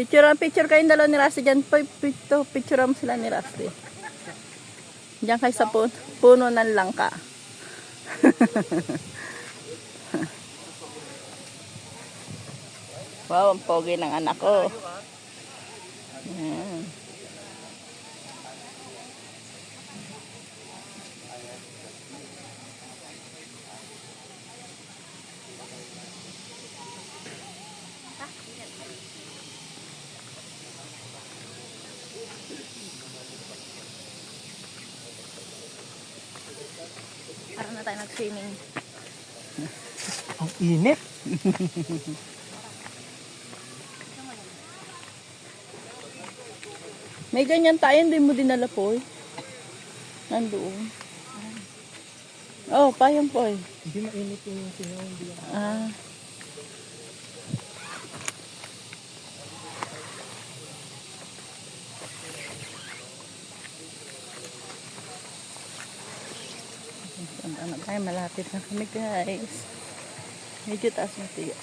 Picture kayong dalawa ni Rusty dyan. Picture mo sila ni Rusty. Diyan kayo sa puno ng langka. Wow, ang pogi ng anak ko. Ayan. Parang na tayo nag-swimming. Ang init. May ganyan tayo, hindi mo dinala po eh. Nandoon. Oh, payong po eh. Hindi mainit yung singaw. Hindi yan. Ah. Ano tayo, malapit na kami guys. Medyo taas na tiyo.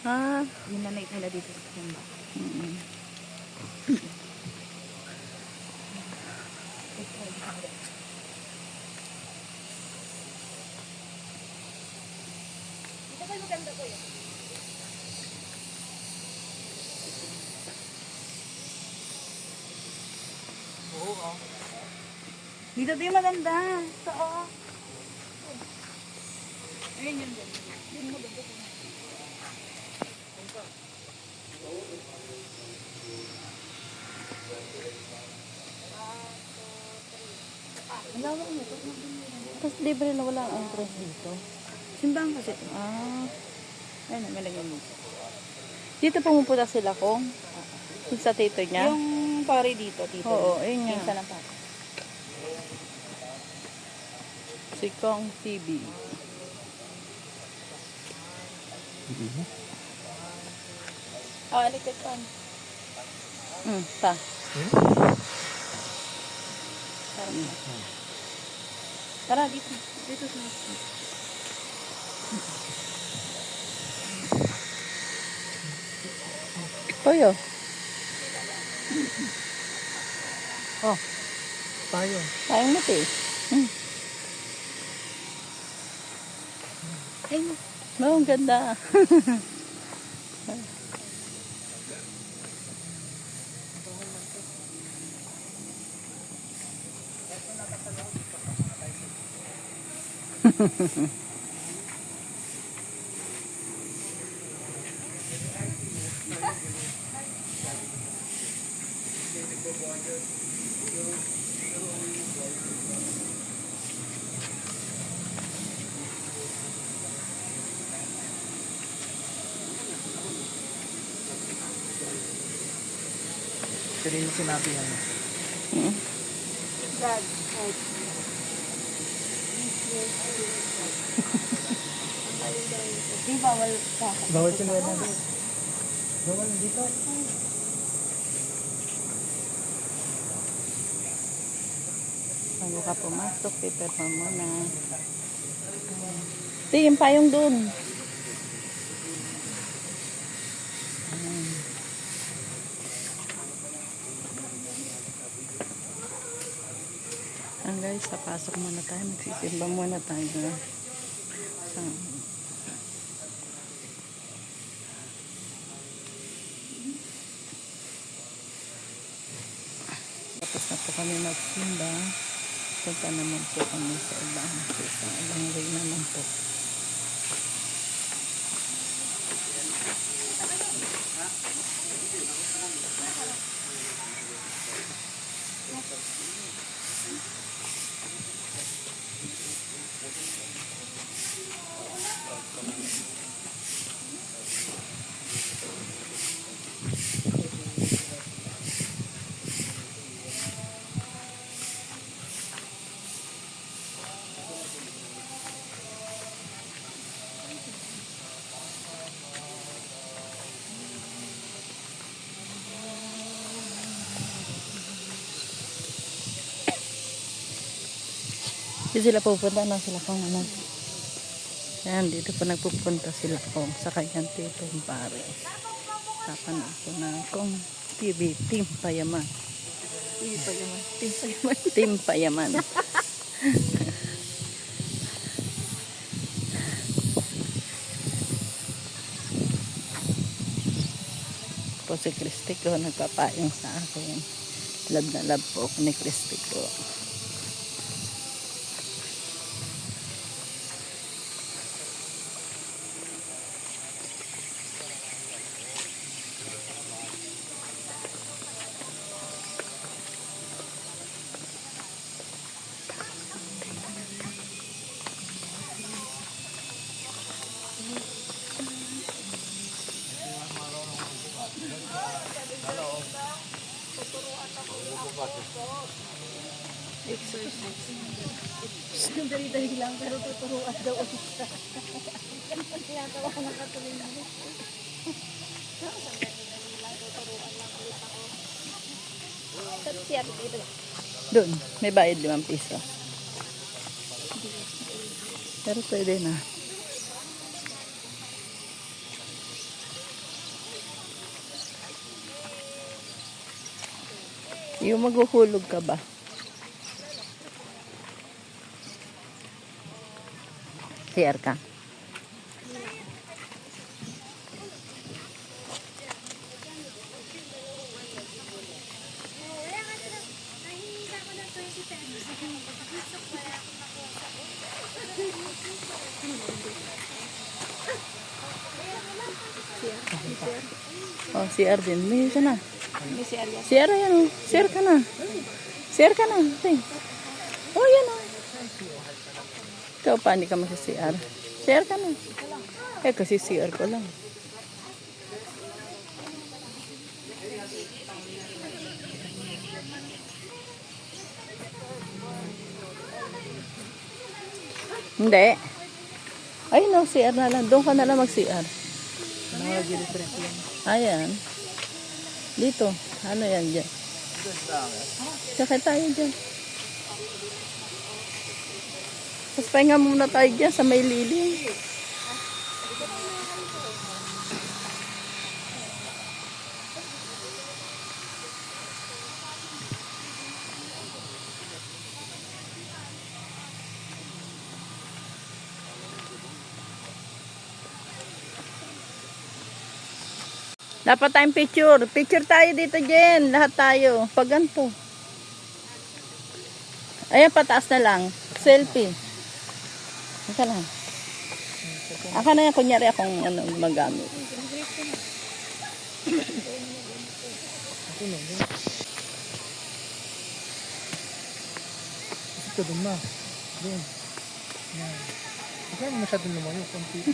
Ah, Yun na night nila dito sa Simba. Dito din maganda. Ito oh. Ayun yun din. tapos libre na wala ang entrance dito. Simbahan kasi ito. Ah, Ayun, nagalagyan dito. dito pumupunta sila kung sa tito niya. Yung pare dito, tito. Oo, ayun nga. Pinsan ng pare. Si Kong TV. Oh, alikot pa. Pa. Tara, dito. Dito sa Toyo. Oh, tayo. Tayong mati. Ayun. No, ang ganda. Ito rin yung sinabi yan. Dad. Di bawal ka. Bawal sila na doon. Bawal dito. Bago ka pumasok, paper pa muna. Ito yung payong dun. Guys, papasok muna tayo. Magsisimba muna tayo. Tapos na po kami magsimba. Punta naman po kami sa ibang way naman po. Hindi sila pupunta na sila kung ano. Ayan, dito pa nagpupunta sila kung sa kanyang titong pare. Papanood ko na kung TV Team Payaman. Hindi pa yaman. Tinsa yaman. Team Payaman. Po si Christy ko nagpapayong sa akin. Love na love po ako ni Christy ko. Dali-dali lang, pero tuturuan daw ulit siya. Tinatawa ko ng katuloy na. Siya, dito lang. Doon, may bayad 5 piso. Pero pwede na. Yung maghuhulog ka ba? CR ka. Oh, CR din. May isa na. May si Arya. CR yan oh. CR ka na. CR ka na. Okay. Oh, yan oh. Ikaw pa, hindi ka mag-CR. CR ka na. Eh, kasi CR ko lang. Hindi. Ay, no, CR na lang. Doon ka na lang mag-CR. Ayan. Dito. Ano yan dyan? Sakay tayo dyan. Tapos pahinga muna tayo dyan sa may lilim. Dapat tayong picture. Picture tayo dito, Jen. Lahat tayo. Pag ganito. Ayan, pataas na lang. Selfie. Ika lang. Aka na yan, kunyari akong ano, magamit. Ito dun ma. Doon. Yan. Huwag naman masyadong lumayo. Kunti.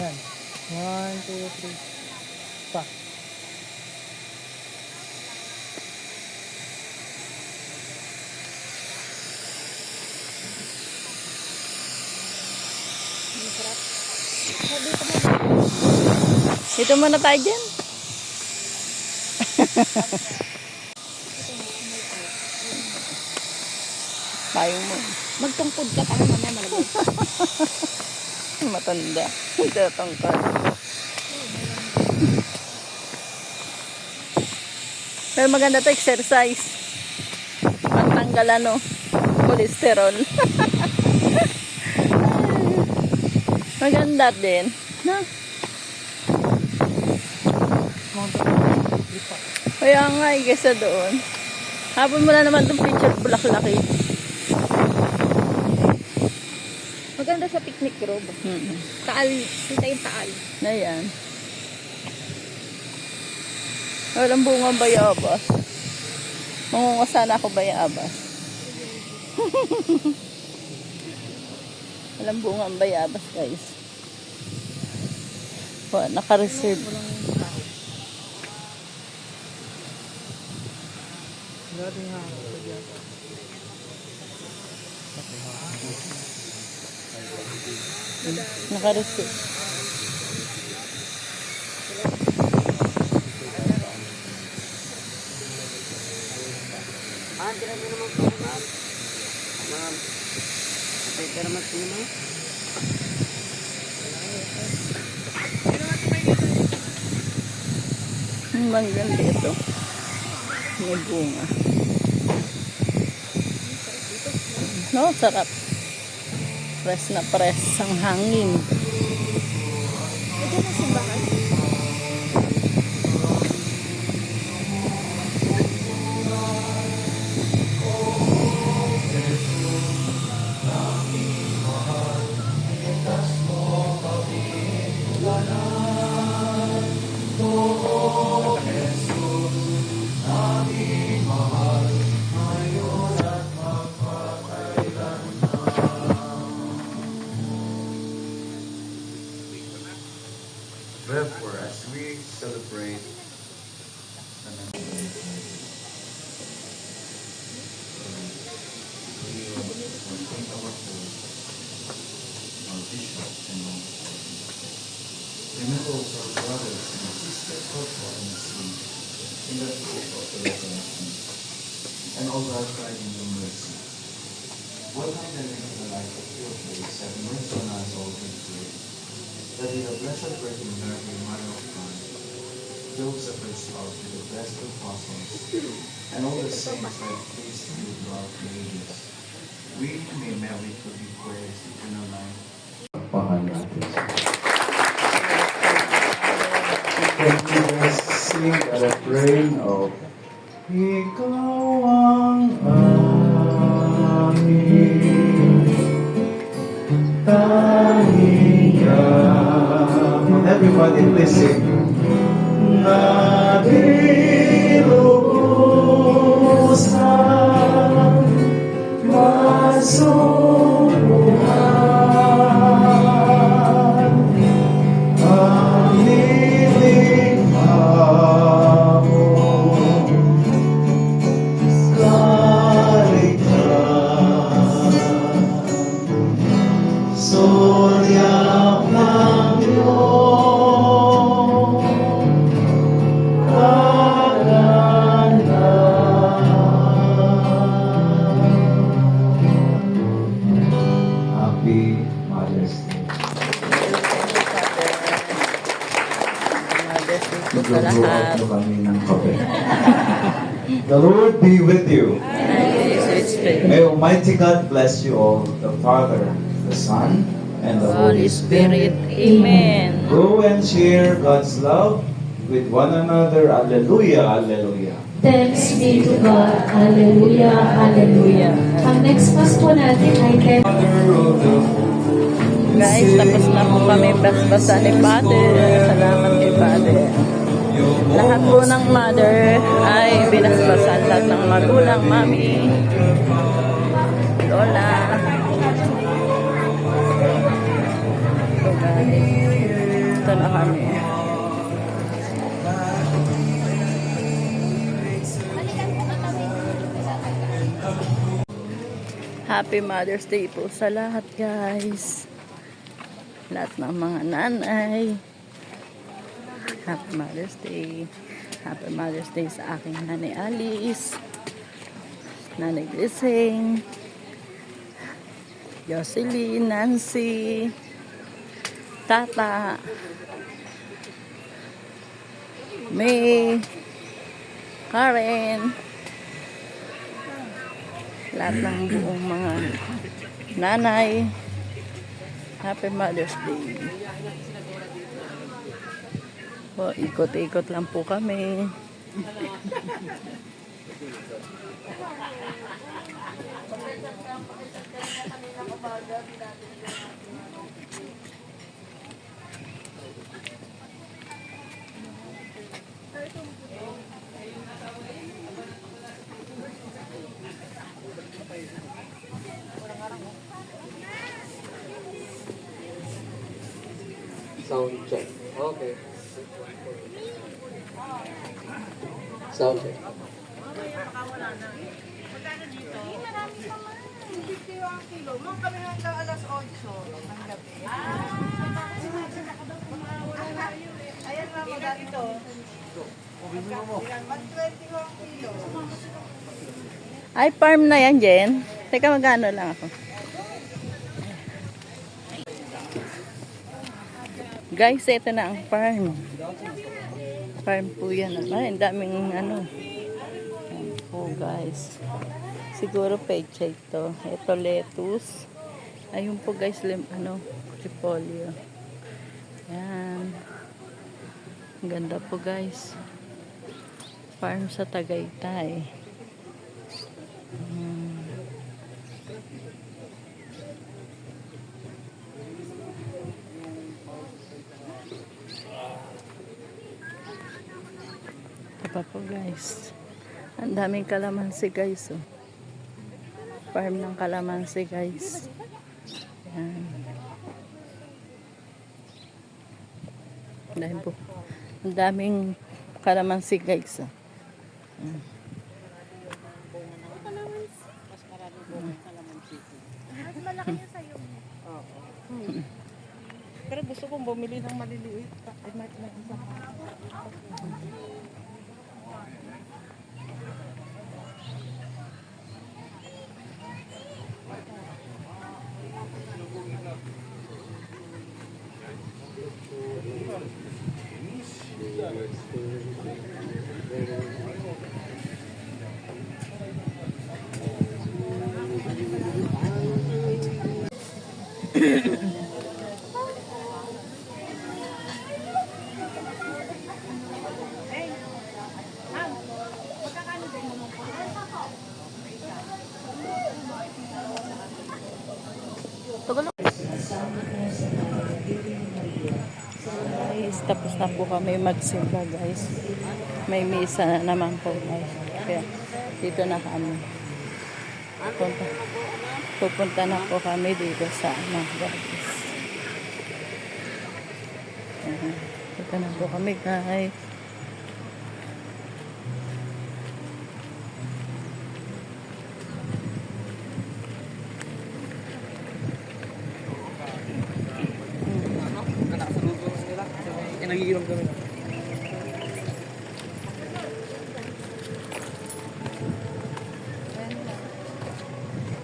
Yan. 1, 2, 3. Pa. Dito muna tayo dyan. Payong mo. Magtungkod ka para mamaya malabot. Matanda. Ito tangkad. Pero maganda to exercise. Pantanggal ano, cholesterol. Maganda din. Na? Kaya nga, kaysa doon. Habol mo na naman itong picture bulaklaki. Maganda sa picnic room. Taal, kita yung taal. Na yan. Walang bunga bayabas. Mangunga sana ako bayabas. Walang bunga ang bayabas, guys. Naka-reserve. Grabe nga. Naka-reserve. Tira nyo naman po, ma'am. Ma'am. Pero mas naman. Maganda ito. May bunga. No, sarap. Press na press ang hangin. Therefore, as we celebrate our bishop and remember also our brothers and sisters also in the sea, in the hope of the resurrection, and all that cried in your mercy. Welcome them into the light of your face, have mercy on us all who pray, that in the Blessed Virgin Mary, Mother of God, Joseph her spouse with the blessed apostles, and all the saints that have pleased you throughout the ages, we may merit to be praised eternal life. Thank you, let's sing a refrain of Ikaw ang aking tanging yaman. Everybody please sing. Nadilubusan masumuhan ang nilikha mo kaligtasan sunyak ng iyong Happy Mother's Day. Mother's Day po sa lahat. Kami ng kape. The Lord be with you. Ay, sweet spirit. May Almighty God bless you all, the Father, the Son, and the Holy Spirit. Amen. Go and share God's love with one another. Alleluia, alleluia. Thanks be to God. Hallelujah, hallelujah. Ang next pass po natin ay kay Guys, tapos na po kami basbasa ni Father. Salamat kay Father. Lahat po ng mother ay binasbasan. Lahat ng magulang, mami, lola. So guys, ito na kami. Happy Mother's Day po sa lahat, guys. Lahat ng mga nanay. Happy Mother's Day. Happy Mother's Day sa aking nanay Alice, nanay Grising, Jocelyn, Nancy, Tata, May, Karen, lahat ng buong mga nanay. Happy Mother's Day. O, ikot-ikot lang po kami. Sound check. Okay. Sound check. Ay, farm na yan, Jen. Teka, magkano lang ako. Guys, ito na ang farm. Farm po yan. Ay, ang daming ano. Ayan po guys. Siguro pechay ito. Ito lettuce. Ayun po guys, repolyo. Ayan. Ang ganda po guys. Farm sa Tagaytay. Ito pa po guys. Ang daming kalamansi guys. Oh. Farm ng kalamansi guys. Ayan. Dahil po. Ang daming kalamansi guys. Oh. Ayan. Pero gusto kong bumili ng maliliit. Guys, tapos na po kami magsimba guys. May misa na naman po guys. Kaya dito na kami. Pupunta na po kami dito sa guys. Dito na po kami guys. Nagiinom kami.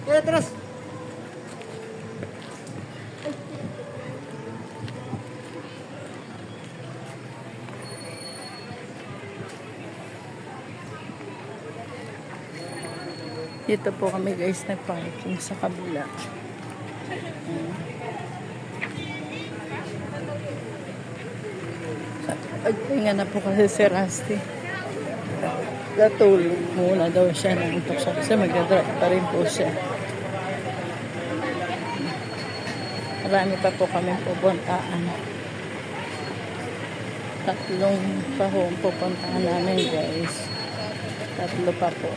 Kuya, teras! Dito po kami guys nag-parking sa kabila. Agtinga na po kasi si Rusty. Natulog muna daw siya. Nantok siya kasi mag-drive pa rin po siya. Marami pa po kami pupuntaan. 3 pa po ang pupuntaan namin guys. 3 pa po.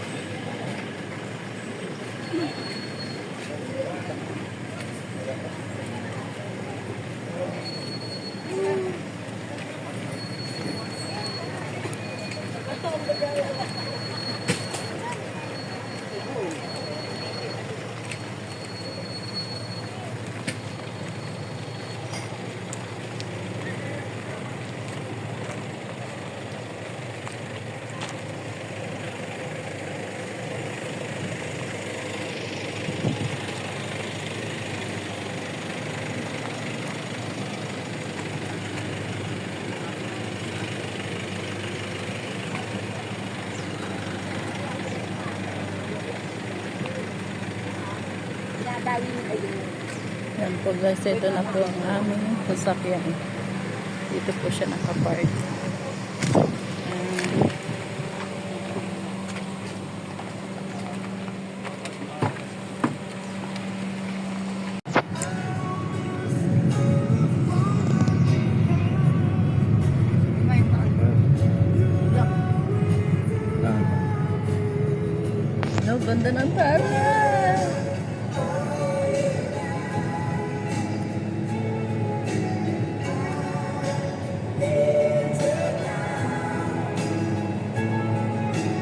Yan po guys, ito na po ang aming sasakyan. Dito po siya nakapark. No, ganda ng tara.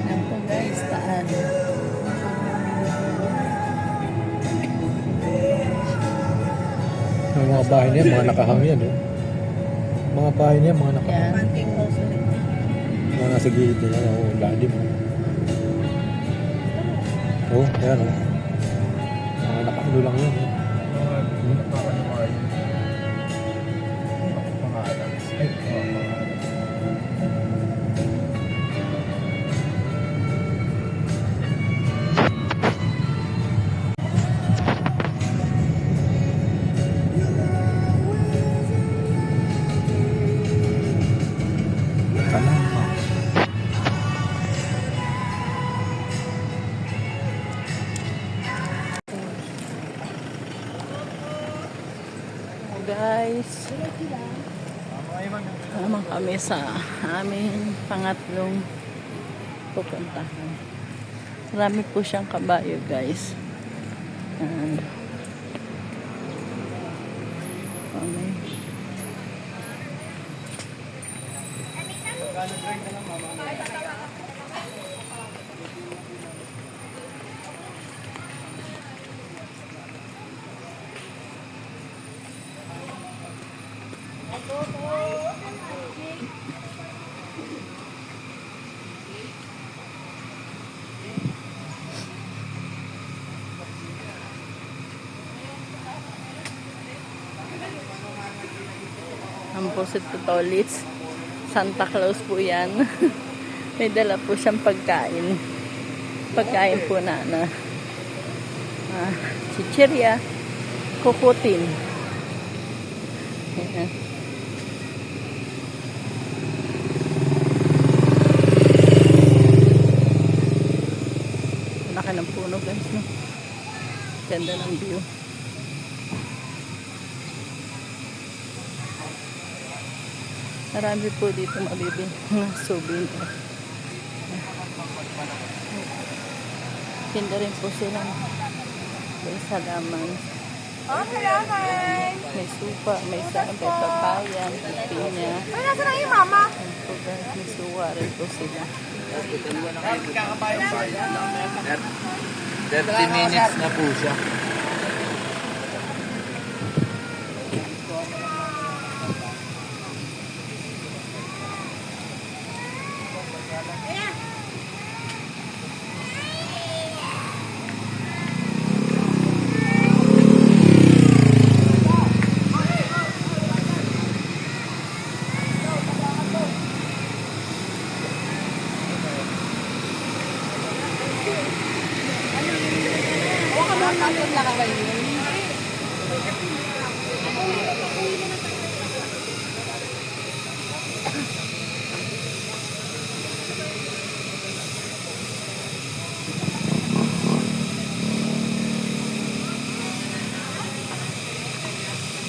Yan po guys, taan. Ang mga bahay niya, mga nakahangyan, oh. Mga bahay niya, mga nakahangyan. Yan. Mga nasa gilid nila, oh, lalim. Oh, ayan, oh. Mga nakaano lang yan, oh. guys. Naman kami sa aming pangatlong pupuntahan. Marami po siyang kabayo guys. Ayan. Amen. Ang pusit po tolits. Santa Claus po yan. May dala po siyang pagkain. Pagkain po na chichirya, kukutin. Ayan. Laki ng puno guys. No? Ganda ng view. Marami po dito mabibili mga souvenir. Tinda rin po sila. May salaman. May supa, may sabi, papaya, may pinya. Ay, nasa na yung mama? Ayan po guys, may suwa rin po sila. 30 minutes na po siya.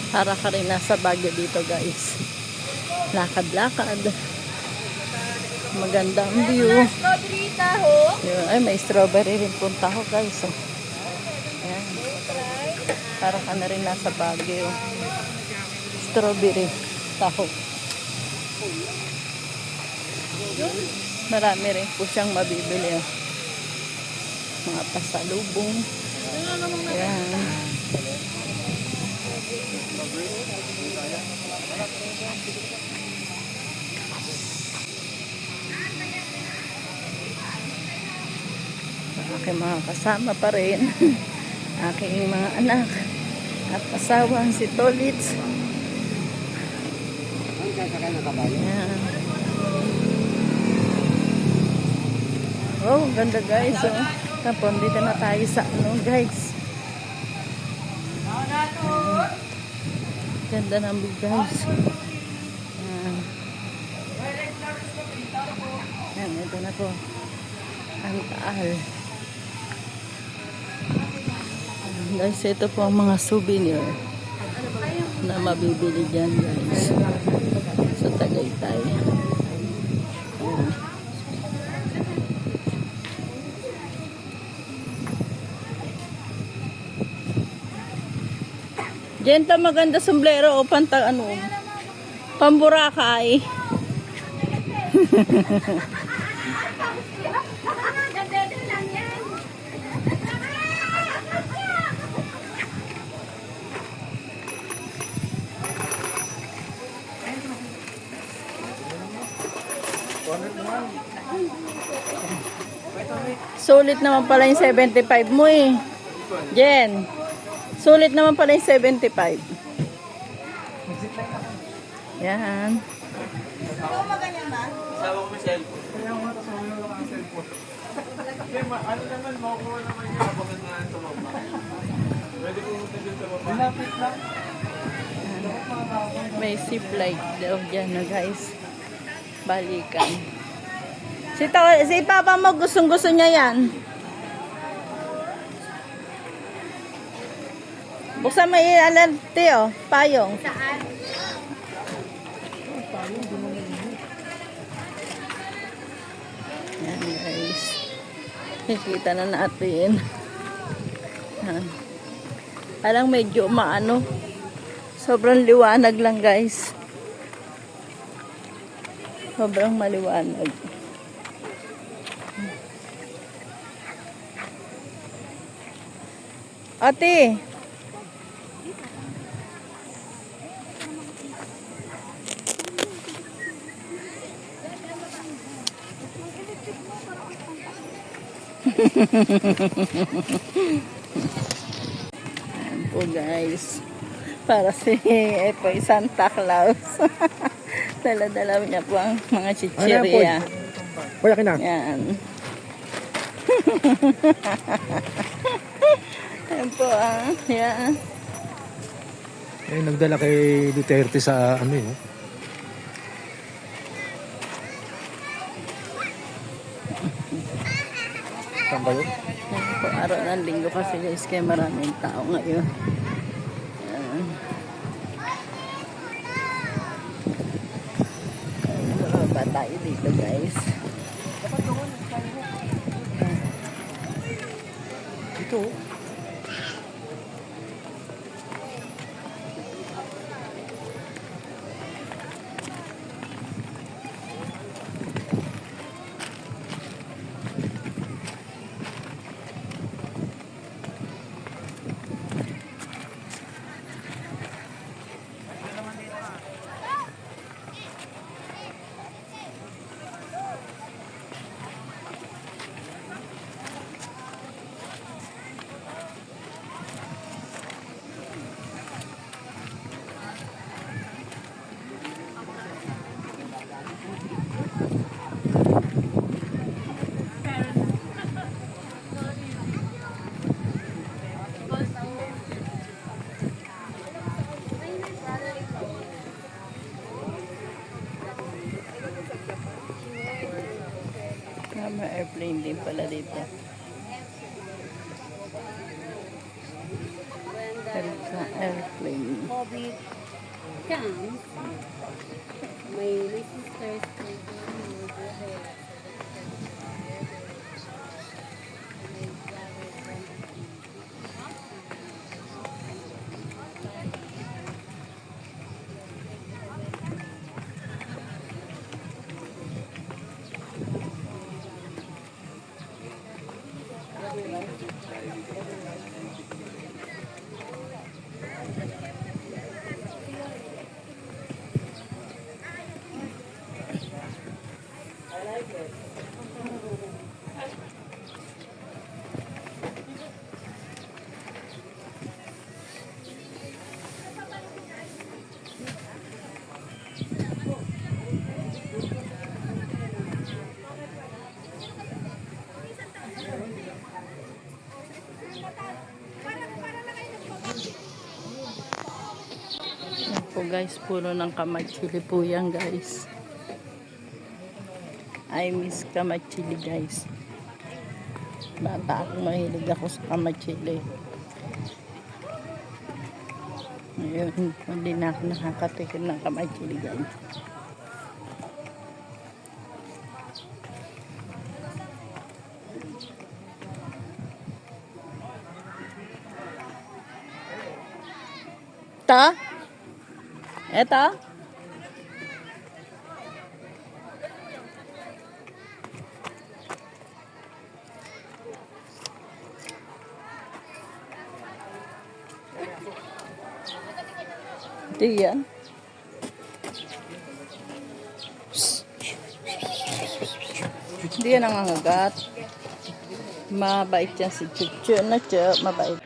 Para ka rin nasa Baguio dito guys. Lakad-lakad. Maganda ang view. Strawberry taho. Yun. Ay, may strawberry rin punta ko guys. Oh. Ayan. Para ka na rin nasa Baguio. Strawberry taho. Marami rin po siyang mabibili. Oh. Mga pasalubong. Ayan. Aking mga kasama pa rin. Aking mga anak at asawang si Tolits. Ayan. Oh, ganda guys. Oh. Tapos dito na tayo sa ano guys. Ganda ng view guys. Ayan. Ayan, ito na po. Ang taal. Guys, ito po ang mga souvenir na mabibili dyan guys sa Tagaytay. Ayan. Genta maganda sombrero o pantang ano, pamburakay. Sulit naman pala yung 75 mo eh. Jen. Sulit naman pala yung 75. Yan. Sawa ko may cellphone. Kaya nga, tapos wala lang ang cellphone. Kasi ano naman, makukuha naman yung abangan na sa baba. Pwede pumunta dun sa baba. Malapit lang. May zip light daw dyan na guys. Balikan. Si Papa mo gustong-gusto niya yan. Buksan mo ilan, Teo. Payong. Saan? Yan guys. Nakikita na natin. Yan. Parang medyo maano. Sobrang liwanag lang guys. Sobrang maliwanag. Ate. Ayan po guys. Para si Epoy Santa Claus. Dala-dala niya po ang mga chichirya. Wala ka na. Yan. Ayan po ah. Yan. Eh, nagdala kay Duterte sa ano yun. Saan ba yun? Yan po, araw ng linggo kasi guys, kaya maraming tao ngayon. Yan. Mababa tayo dito guys. Ito. May airplane din pala dito. Airplane. COVID comes. My sisters. Yan po guys, puro ng kamachili po yan guys. I miss kamachili guys. Bata ako, mahilig ako sa kamachili. Ngayon, hindi na ako nakakatikim ng kamachili guys. Ta? Eto? Ito yan. Hindi yan nangangagat. Mabait yan si Chuchu. Mabait.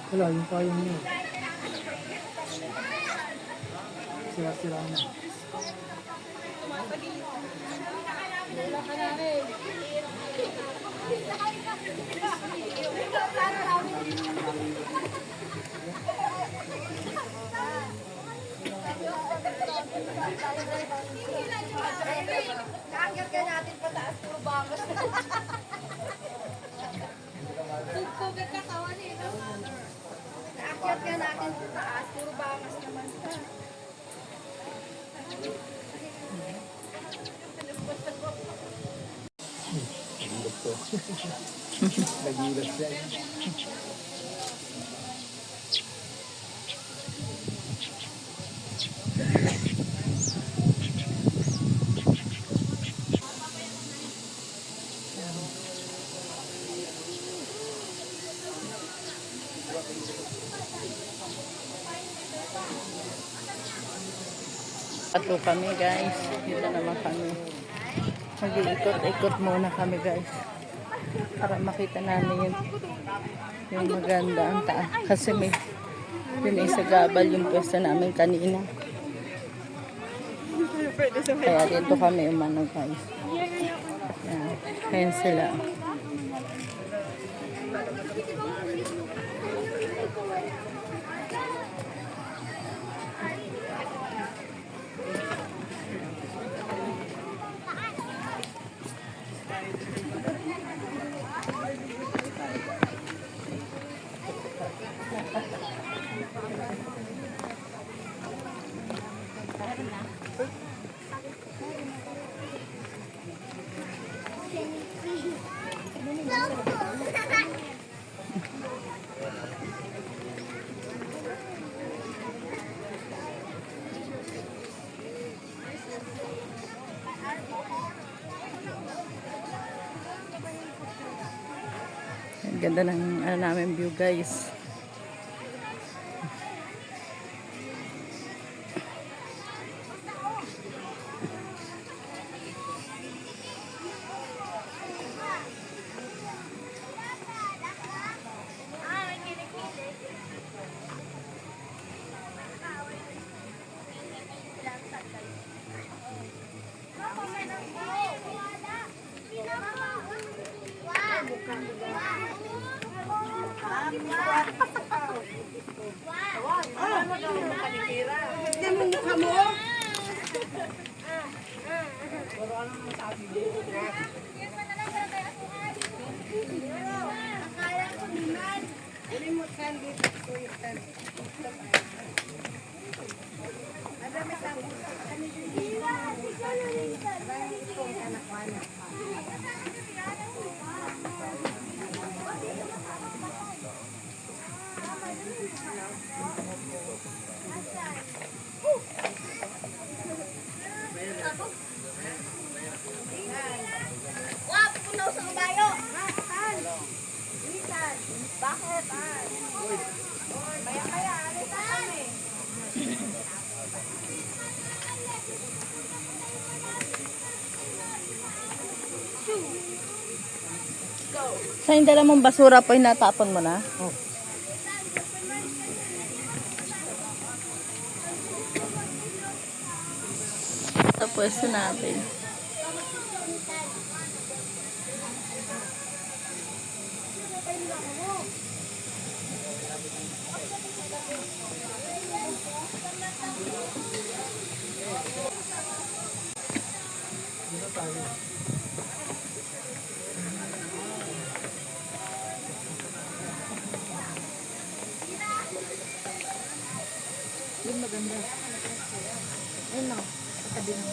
Wala, yung payong niya. Sira-sira na. Nakakit ka natin pataas, puro bangos. Tugtugin ka kawan eh. Nakakit ka natin pataas, puro bangos naman ka. Nagilas siya. Patlo kami guys. Dito naman kami. Mag-iikot-ikot muna kami guys. Para makita namin yung maganda ang taas. Kasi may sagabal yung pwesto namin kanina. Kaya dito kami umano guys. Yan. Ayan sila. Ang ganda ng namin view guys. Wap, punaw sa kabayo. Bakit? Kaya, alita kami. Sa yung dala mong basura po, hinatapon mo na? Oh. Sa pwesto natin. Yung maganda. Ayun na. Katabi na.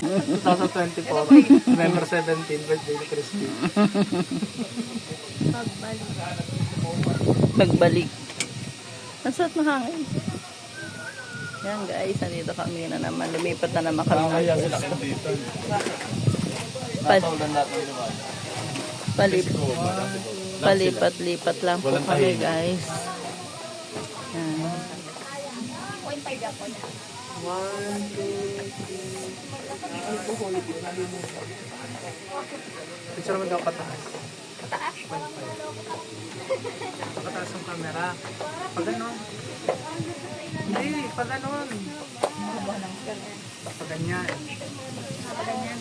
2024, November 17, birthday ni Christy. Nagbalik. Ang sarap na hangin. Yan guys, nandito kami na naman. Lumipat na naman kami ng pwesto. Palipat-lipat lang po kami guys. Yan. Picture naman daw pataas. Pataas ang camera. Pag ganon. Hindi, pag ganon. Pag ganyan. Ganyan.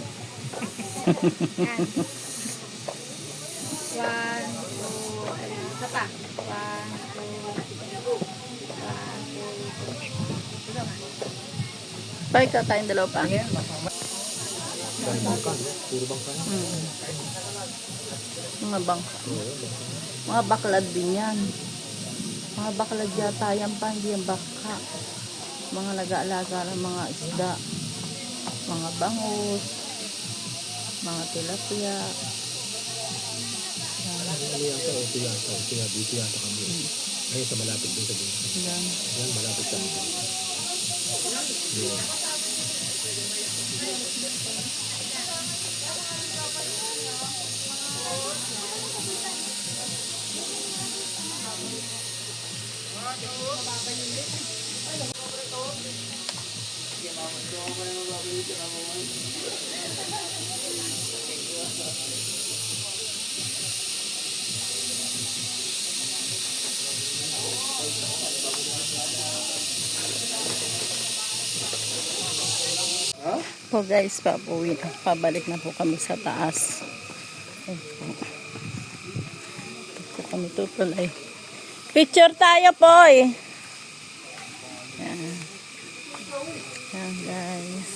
Yan. 1, 2, isa pa. 1, 2, 1, 2. Pa, ikaw tayong dalawa pa. Mga bangka. Mga baklad din yan. Mga baklad yata yan pa, hindi yan baka. Mga nag-aalaga ng mga isda. Mga bangus. Mga tilapia. Ayun sa malapit din sa dito. Yan. Yan, malapit sa dito. Po guys, pabalik na po kami sa taas. Ayan po. Ito kami tutuloy. Picture tayo po eh. Yan. Yan guys.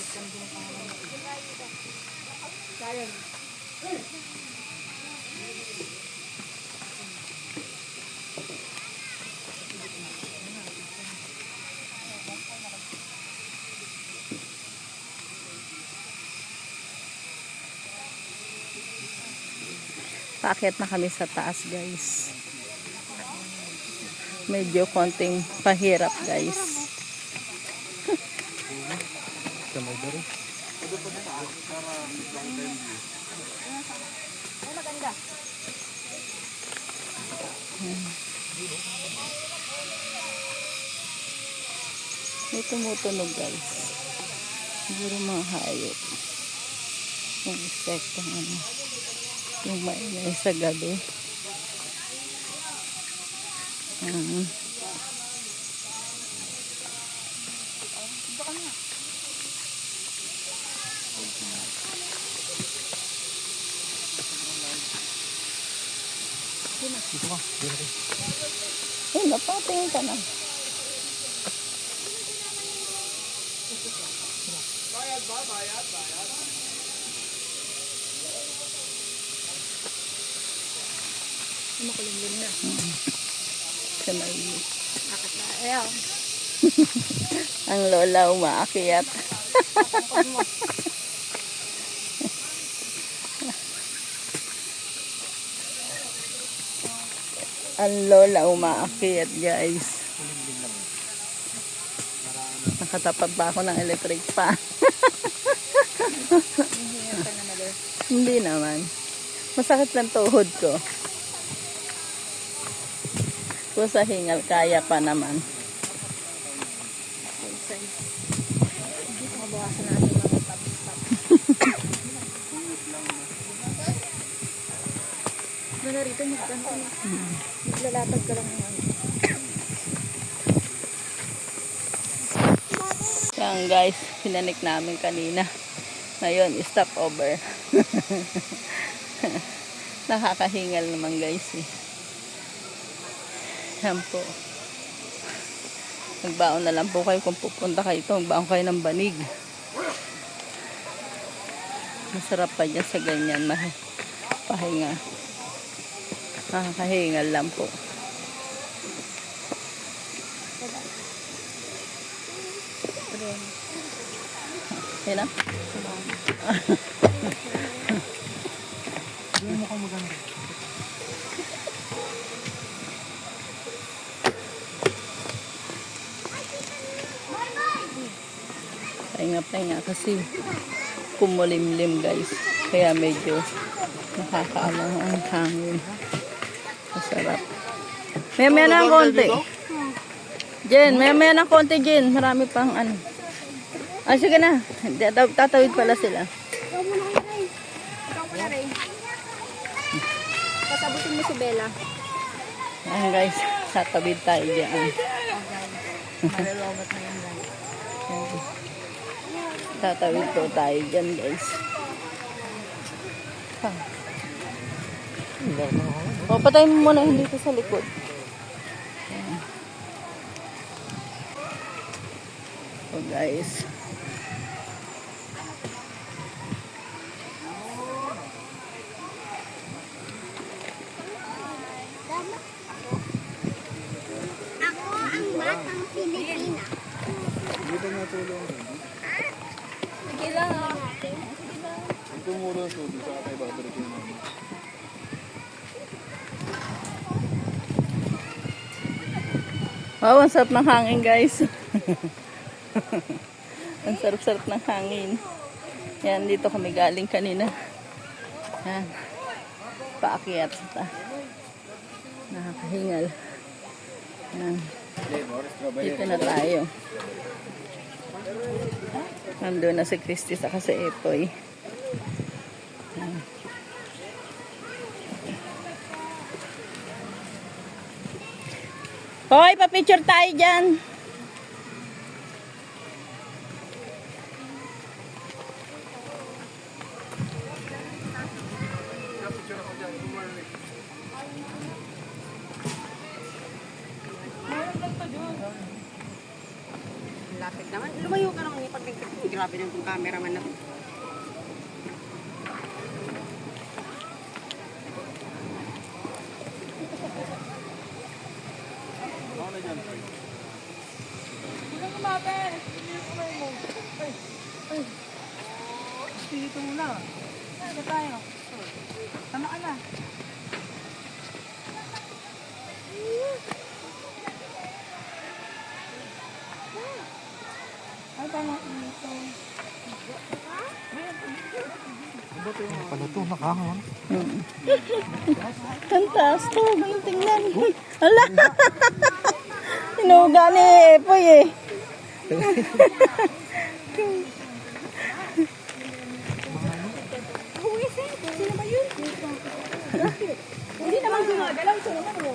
Paakyat na kami sa taas guys. Medyo konting pahirap guys. May tumutunog guys. Siguro mga hayop. Yung insekto ano. Yung maingay sa gabi. Eh, napatingin ka na. Makulimlim na. Sa may Akit na. Ayaw. ang lola umaakyat. Ang lola umaakyat guys. Nakatapat pa ako ng electric pa. Hindi naman. Masakit lang tuhod ko. Kung sa hingal, kaya pa naman. Mabawasan natin mga tabs-tabs. Wala rito, magkanto na. Maglalatag ka lang naman. Yan guys, pinanik namin kanina. Ngayon, stop over. Nakakahingal naman guys eh. Yan po. Nagbaon na lang po kayo kung pupunta kayo ito. Magbaon kayo ng banig. Masarap pa dyan sa ganyan. Pahinga. Nakakahingal lang po. Yan na. Doon mo kang maganda. Pahinga kasi kumulimlim guys. Kaya medyo nakakaalang ang hangin. Masarap. May ng konti. Jen, may ng konti Jen. Marami pang ano. Ah, sige na. Tatawid pala sila. Ikaw muna rin. Pasabutin mo si Bella. Ayan guys, tatawid tayo dyan. Malulobot na yan guys. Tatawid po tayo dyan guys. O, patayin mo muna yung dito sa likod. Ayan. O guys. Ako ang batang Pilipina. Dito nga tulong. Sige lang ah. Ang tumuro sa tubig sa katay babalik yun namin. Wow, ang sarap ng hangin guys. Ang sarap-sarap ng hangin. Yan, dito kami galing kanina. Yan. Paakyat. Nakakahingal. Yan. Dito na tayo. Nandun na si Christy saka si Epoy. Yan. Hoy, pa-picture tayo dyan. Lapit naman. Lumayo ka naman yung pag-picture. Grabe na itong cameraman na to. Dito muna. Dito tayo. Tama ka na. Ay, tama dito. Pala to, nakahang. Fantasto, yung tingnan. Hala! Tinuga ni Epoy eh. Sino ba yun? Hindi naman gumagalaw. Sino naman mo?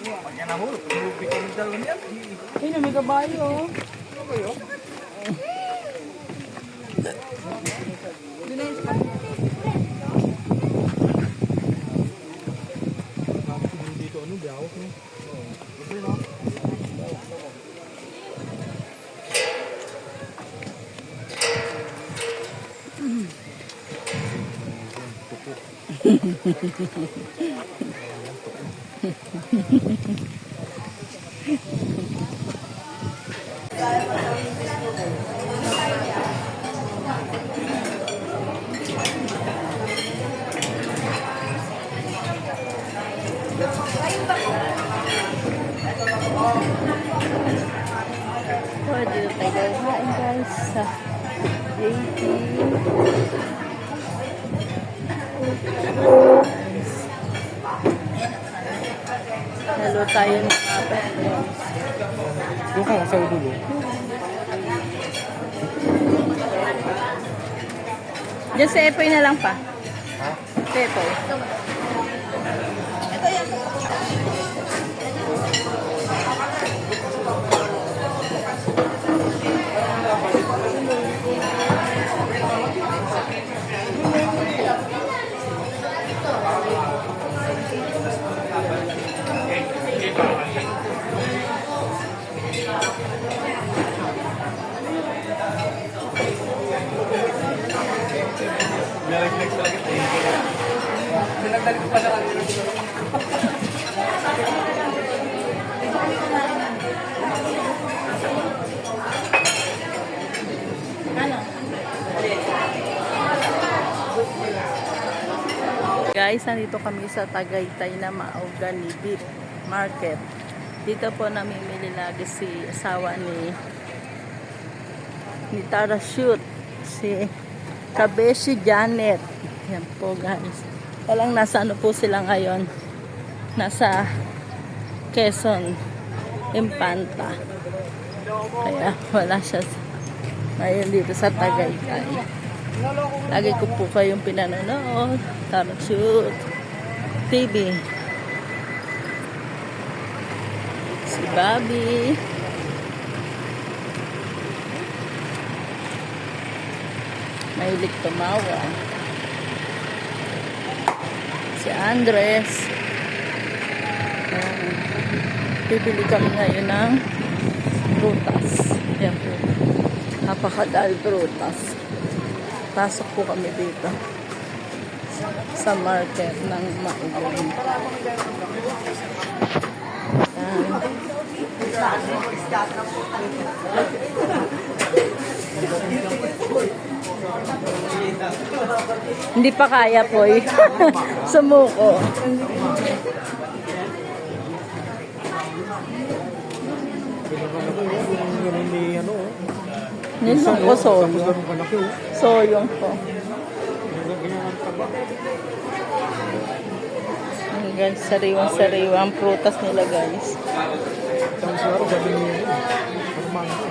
Pag yan nahulog, tumubig kami dalawa niyan. Ay, may kabayo oh. Dito, ano, biyawak no? Oh, dito tayo kain guys sa JT. Lalo tayo ng kapit guys. Doon ka, sa ulo. Diyan sa Epoy na lang pa. Sa Epoy. Pinagdali ko pa sa kanila. Guys, nandito kami sa Tagaytay na Mahogany Beef Market. Dito po namimili lagi si asawa ni Tara Shoot, si Kabeshi Janet. Yan po guys. Walang nasa ano po sila ngayon. Nasa Quezon. Impanta. Kaya wala siya ngayon dito sa Tagaytay. Lagi ko po kayong pinanonood. Tarot TV. Si Bobby. Mahilig tumawa. Si Andres. Bibili kami ngayon ng prutas. Yan po. Napakadal prutas. Pasok po kami dito sa market ng Maugon. Hindi pa kaya po eh. Sumuko. Ganun ni ano, Nilong ko soyong. ganun kalaki. Soyong po. Ganyan ang taba. Ang guys, sariwang prutas nila guys. Tapos siguro sabi niya yun. Normal ko.